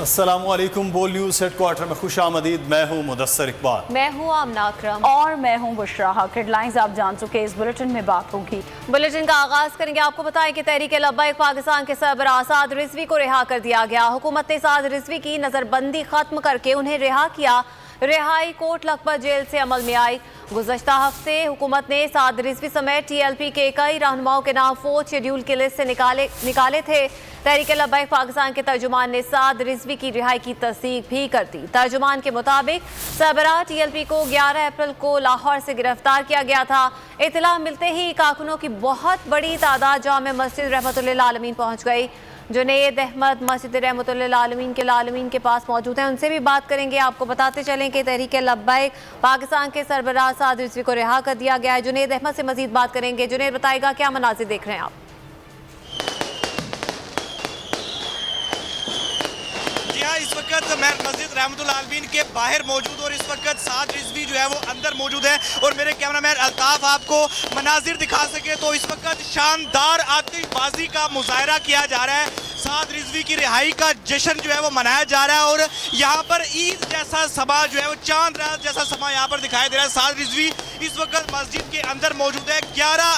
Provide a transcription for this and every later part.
अस्सलामुअलैकुम। बोल news headquarter में खुशामदीद। मैं हूँ मुदस्सर इकबाल। मैं हूँ आमना अकरम और मैं हूँ बुशरा हक। हेडलाइंस आप जान चुके, इस बुलेटिन में बात होगी। बुलेटिन का आगाज करेंगे। आपको बताएं कि तहरीक लब्बैक पाकिस्तान के सरबराह साद रिजवी को रिहा कर दिया गया। हुकूमत ने साद रिजवी की नजरबंदी खत्म करके उन्हें रिहा किया। रिहाई कोर्ट लखपत जेल से अमल में आई। गुज़श्ता हफ्ते हुकूमत ने साद रिजवी समेत TLP के कई रहनुमाओं के नाम 4th शेड्यूल की लिस्ट से निकाले थे। तहरीक लब्बैक पाकिस्तान के तर्जुमान ने साद रिजवी की रिहाई की तस्दीक भी कर दी। तर्जुमान के मुताबिक सरबराह TLP को 11 अप्रैल को लाहौर से गिरफ्तार किया गया था। इतला मिलते ही कारकुनों की बहुत बड़ी तादाद जामे मस्जिद रहमतुल्लिल आलमीन पहुंच गई। जुनैद अहमद मस्जिद रहमतुल्लिल आलमीन के पास मौजूद हैं, उनसे भी बात करेंगे। आपको बताते चलें कि तहरीक लब्बैक पाकिस्तान के सरबराह साद रिजवी को रिहा कर दिया गया है। जुनैद अहमद से मजीद बात करेंगे। जुनैद, बताएगा क्या मनाजिर देख रहे हैं आप? इस वक्त मैं मस्जिद रहमतुल्लाह आलमीन के बाहर मौजूद और इस वक्त साद रिजवी जो है वो अंदर मौजूद है और मेरे कैमरामैन अल्ताफ आपको मनाजिर दिखा सके तो इस वक्त शानदार आतिशबाजी का मुजाहरा किया जा रहा है। साद रिजवी की रिहाई का जश्न जो है वो मनाया जा रहा है और यहाँ पर ईद जैसा समा जो है वो चांद रात जैसा समा यहाँ पर दिखाई दे रहा है। साद रिजवी इस वक्त मस्जिद के अंदर मौजूद है। 11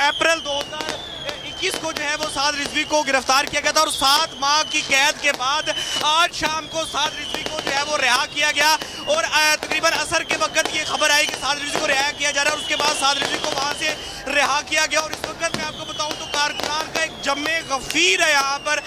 अप्रैल 2021 को जो है वो साद रिजवी को गिरफ्तार किया गया था और 7 माह की कैद के बाद आज शाम को साद रिजवी को जो है वो रिहा किया गया और तकरीबन असर के वक्त ये खबर आई कि साद रिजवी को रिहा किया जा रहा है और उसके बाद साद रिजवी को वहाँ से रिहा किया गया। और इस वक्त मैं आपको बताऊँ तो कारकुनान का एक जम्मे गफीर है यहाँ पर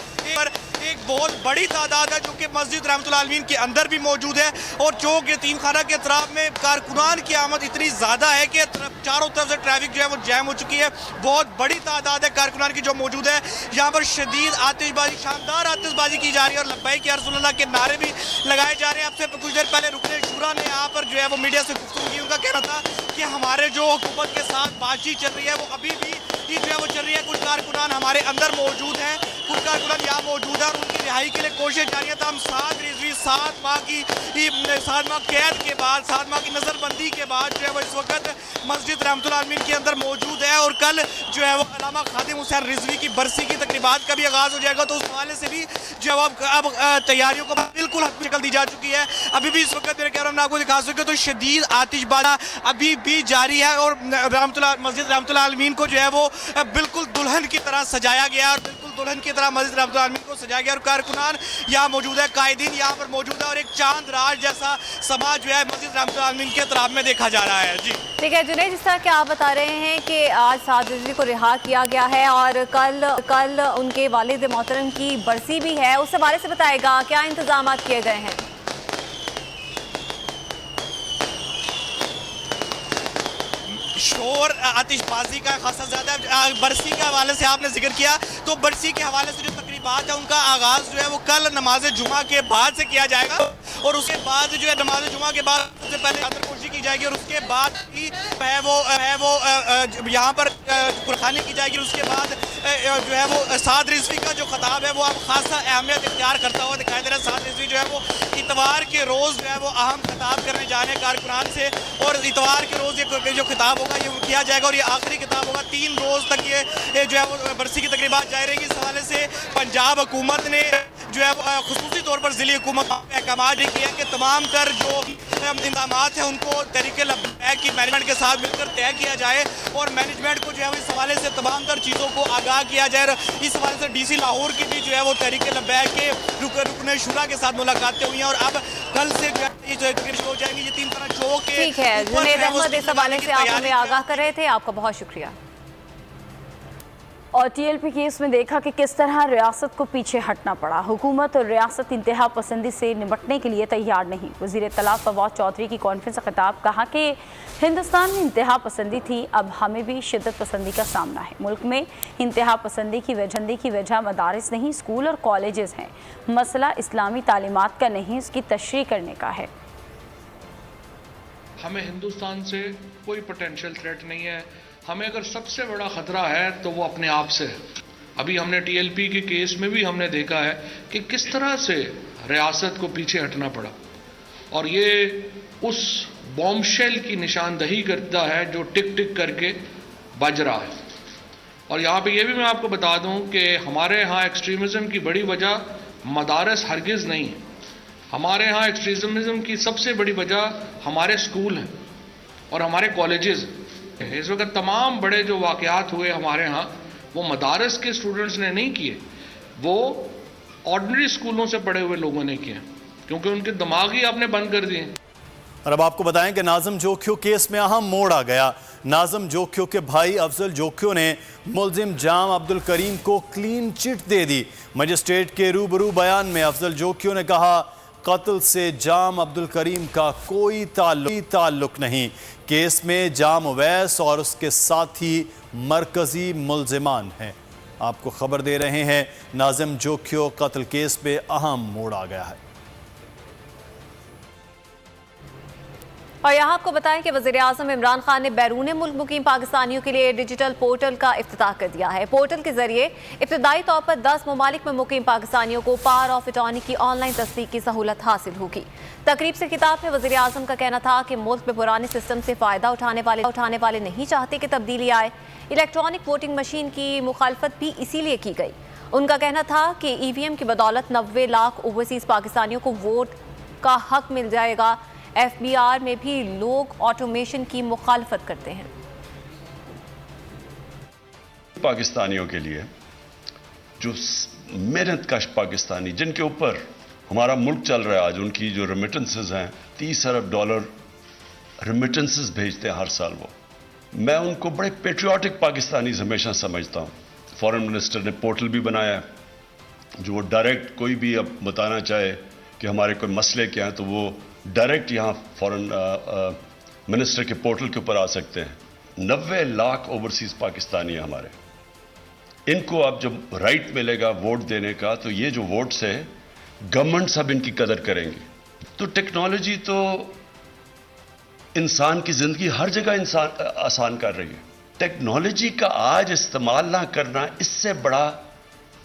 एक बहुत बड़ी तादाद है जो कि मस्जिद रहमतुल्लाह आलमीन के अंदर भी मौजूद है और चौक यतीम खाना के अतराफ में कारकुनान की आमद इतनी ज़्यादा है कि चारों तरफ से ट्रैफिक जो है वो जैम हो चुकी है। बहुत बड़ी तादाद है कारकुनान की जो मौजूद है। यहाँ पर शदीद आतिशबाजी, शानदार आतिशबाजी की जा रही है और लब्बैक या रसूलल्लाह के नारे भी लगाए जा रहे हैं। अब से कुछ देर पहले रुकने शुरा ने यहाँ पर जो है वो मीडिया से गुफ्तगू की। उनका कहना था कि हमारे जो हुकूमत के साथ बातचीत चल रही है वो अभी भी जो है वो चल रही है। कुछ कारकुनान हमारे अंदर मौजूद हैं, कुछ कारकुनान यहाँ मौजूद है और उनकी रिहाई के लिए कोशिश जारी है। तो हम साद रिजवी 7 माह कैद के बाद, 7 माह की नज़रबंदी के बाद जो है वो इस वक्त मस्जिद रहमतुल्लाह आलमीन के अंदर मौजूद है और कल जो है वो अल्लामा खादिम हुसैन रिजवी की बरसी की तकरीबात का भी आगाज़ हो जाएगा। तो उस हवाले से भी जो अब तैयारियों को बिल्कुल हद शक्ल दी जा चुकी है। अभी भी इस वक्त मेरे कैमरा में आपको दिखा सके तो शदीद आतिशबाजी अभी भी जारी है और मस्जिद रहमतुल्लाह आलमीन को जो है वो बिल्कुल दुल्हन की तरह सजाया गया और बिल्कुल दुल्हन की तरह मस्जिद रहमतुल्लाह आलमीन को सजाया गया और कारकुनान यहाँ मौजूद है, कायदीन यहाँ पर मौजूद है और एक चांद रात जैसा समाज जो है मस्जिद रहमतुल्लाह आलमीन के अतराफ में देखा जा रहा है। जी ठीक है जुनैद, जिस तरह के आप बता रहे हैं कि आज साद रिजवी को रिहा किया गया है और कल उनके वालिद मोहतरम की बरसी भी है, उस हवाले से बताएगा क्या इंतजाम किए गए हैं? शोर आतिशबाजी का खासा ज़्यादा बरसी के हवाले से आपने जिक्र किया तो बरसी के हवाले से जो तकरीबात है उनका आगाज़ जो है वो कल नमाज जुमा के बाद से किया जाएगा और उसके बाद जो है नमाज जुमा के बाद सबसे पहले चादरपोशी की जाएगी और उसके बाद ही है वो यहाँ पर कुरखानी की जाएगी। उसके बाद जो है वो साद रिजवी का जो खिताब है वो अब खासा अहमियत इख्तियार करता हुआ दिखाई दे रहा है। साद रिजवी जो है वो इतवार के रोज़ जो है वो अहम खिताब करने जाने कारकुनान से और इतवार के रोज़ ये जो खिताब होगा ये किया जाएगा और ये आखिरी किताब होगा। 3 रोज़ तक ये जो है वो बरसी की तकरीबात जारी रहेगी। इस हवाले से पंजाब हुकूमत ने जो है खुसूसी तौर पर ज़िली हुकूमत अहकाम भी किया कि तमाम तर जो इंतजाम हैं उनको तहरीक लब्बैक की मैनेजमेंट के साथ मिलकर तय किया जाए और मैनेजमेंट को जो है इस हवाले से तमाम तर चीज़ों को आगाह किया जाए। इस हवाले से DC लाहौर की भी जो है वो तहरीक लब्बैक के रुकने शुरा के साथ मुलाकातें हुई हैं और अब कल से जो है ये तकरीब शुरू हो जाएंगी। ये 3 तरह चौक के ठीक है जुनैद अहमद, इस हवाले से आप हमें आगाह कर रहे थे, आपका बहुत शुक्रिया। और TLP केस में देखा कि किस तरह रियासत को पीछे हटना पड़ा। हुकूमत और रियासत इंतहा पसंदी से निपटने के लिए तैयार नहीं। वज़ीर इत्तलात फवाद चौधरी की कॉन्फ्रेंस का खिताब, कहा कि हिंदुस्तान में इंतहा पसंदी थी, अब हमें भी शिद्दत पसंदी का सामना है। मुल्क में इंतहा पसंदी की वजह मदारिस नहीं स्कूल और कॉलेजेस हैं। मसला इस्लामी तालीमात का नहीं, उसकी तशरीह करने का है। हमें हिंदुस्तान से कोई पोटेंशियल थ्रेट नहीं है। हमें अगर सबसे बड़ा ख़तरा है तो वो अपने आप से है। अभी हमने TLP के केस में भी हमने देखा है कि किस तरह से रियासत को पीछे हटना पड़ा और ये उस बॉम्बशेल की निशानदही करता है जो टिक टिक करके बज रहा है। और यहाँ पे ये भी मैं आपको बता दूँ कि हमारे यहाँ एक्सट्रीमिज़म की बड़ी वजह मदारस हरगिज़ नहीं है। हमारे यहाँ एक्सट्रीमिज़म की सबसे बड़ी वजह हमारे स्कूल हैं और हमारे कॉलेजेस हैं। इस वक्त तमाम बड़े जो वाक़यात हुए हमारे यहाँ वो मदारस के स्टूडेंट्स ने नहीं किए, वो ऑर्डिनरी स्कूलों से पढ़े हुए लोगों ने किए, क्योंकि उनके दिमाग ही आपने बंद कर दिए। और अब आपको बताएं कि नाज़िम जोखियो केस में अहम मोड़ आ गया। नाज़िम जोखियो के भाई अफजल जोखियो ने मुलजिम जाम अब्दुल करीम को क्लीन चिट दे दी। मजिस्ट्रेट के रूबरू बयान में अफजल जोखियो ने कहा, कत्ल से जाम अब्दुल करीम का कोई ताल्लुक नहीं। केस में जाम अवैस और उसके साथी मरकजी मुलजिमान हैं। आपको खबर दे रहे हैं, नाज़िम जोखियो कत्ल केस में अहम मोड़ आ गया है। और यहाँ आपको बताएं कि वज़ीर-ए-आज़म इमरान खान ने बैरून मुल्क मुकीम पाकिस्तानियों के लिए डिजिटल पोर्टल का इफ्तिताह कर दिया है। पोर्टल के जरिए इब्तदाई तौर पर 10 ममालिक में मुकीम पाकिस्तानियों को पावर ऑफ अटॉर्नी की ऑनलाइन तस्दीक की सहूलत हासिल होगी। तकरीब से खिताब में वज़ीर-ए-आज़म का कहना था कि मुल्क में पुराने सिस्टम से फ़ायदा उठाने वाले नहीं चाहते कि तब्दीली आए। इलेक्ट्रॉनिक वोटिंग मशीन की मुखालफत भी इसीलिए की गई। उनका कहना था कि EVM की बदौलत 90 लाख ओवरसीज़ पाकिस्तानियों को वोट का हक मिल जाएगा। FBR में भी लोग ऑटोमेशन की मुखालफत करते हैं। पाकिस्तानियों के लिए जो मेहनत कश पाकिस्तानी जिनके ऊपर हमारा मुल्क चल रहा है आज, उनकी जो रेमिटेंसेस हैं, $30 अरब रेमिटेंसेस भेजते हैं हर साल वो। मैं उनको बड़े पेट्रियाटिक पाकिस्तानीज हमेशा समझता हूँ। फॉरेन मिनिस्टर ने पोर्टल भी बनाया है जो वो डायरेक्ट कोई भी अब बताना चाहे कि हमारे कोई मसले क्या हैं तो वो डायरेक्ट यहाँ फॉरेन मिनिस्टर के पोर्टल के ऊपर आ सकते हैं। 90 लाख ओवरसीज पाकिस्तानी है हमारे। इनको अब जब राइट मिलेगा वोट देने का, तो ये जो वोट्स है गवर्नमेंट सब इनकी कदर करेंगी। तो टेक्नोलॉजी तो इंसान की जिंदगी हर जगह इंसान आसान कर रही है। टेक्नोलॉजी का आज इस्तेमाल ना करना, इससे बड़ा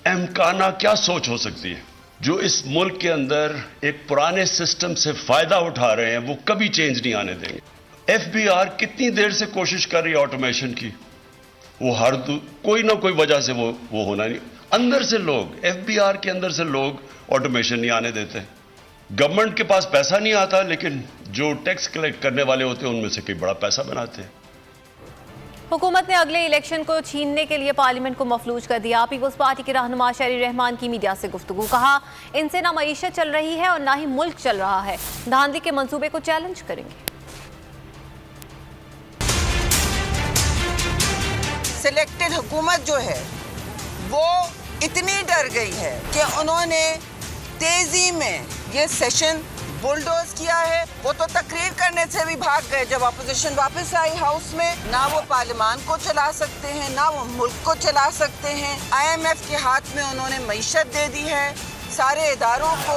अहमकाना क्या सोच हो सकती है। जो इस मुल्क के अंदर एक पुराने सिस्टम से फायदा उठा रहे हैं वो कभी चेंज नहीं आने देंगे। FBR कितनी देर से कोशिश कर रही है ऑटोमेशन की, वो कोई ना कोई वजह से वो होना नहीं। अंदर से लोग, FBR के अंदर से लोग ऑटोमेशन नहीं आने देते। गवर्नमेंट के पास पैसा नहीं आता, लेकिन जो टैक्स कलेक्ट करने वाले होते हैं उनमें से कई बड़ा पैसा बनाते हैं। हुकूमत ने अगले इलेक्शन को छीनने के लिए पार्लियामेंट को मफलूज कर दिया। पीपल्स पार्टी के रहनुमा शहरी रहमान की मीडिया से गुफ्तगू, कहा इनसे ना मईशत चल रही है और ना ही मुल्क चल रहा है। धांधली के मंसूबे को चैलेंज करेंगे। सिलेक्टेड हुकूमत जो है वो इतनी डर गई है कि उन्होंने तेजी में ये सेशन बुलडोज किया है। वो तो तकरीर करने से भी भाग गए। जब अपोजिशन वापस आई हाउस में, ना वो पार्लियामान को चला सकते हैं ना वो मुल्क को चला सकते हैं। IMF के हाथ में उन्होंने मईशत दे दी है, सारे इदारों को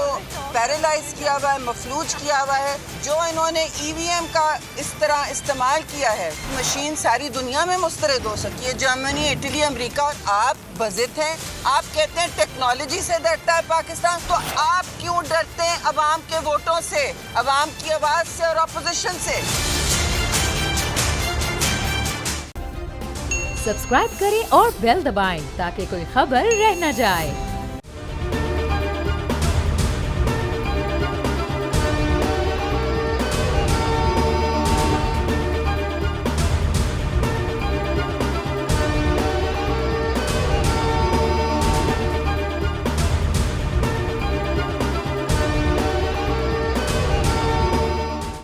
पैरालाइज किया हुआ है, मफलूज किया हुआ है। जो इन्होंने EVM का इस तरह इस्तेमाल किया है, मशीन सारी दुनिया में मुस्तरद हो सकती है, जर्मनी, इटली, अमेरिका। आप बज़िद हैं, आप कहते हैं टेक्नोलॉजी से डरता है पाकिस्तान, तो आप क्यों डरते हैं अवाम के वोटों से, अवाम की आवाज़ से और अपोजिशन से? सब्सक्राइब करें और बेल दबाएं ताकि कोई खबर रह न जाए।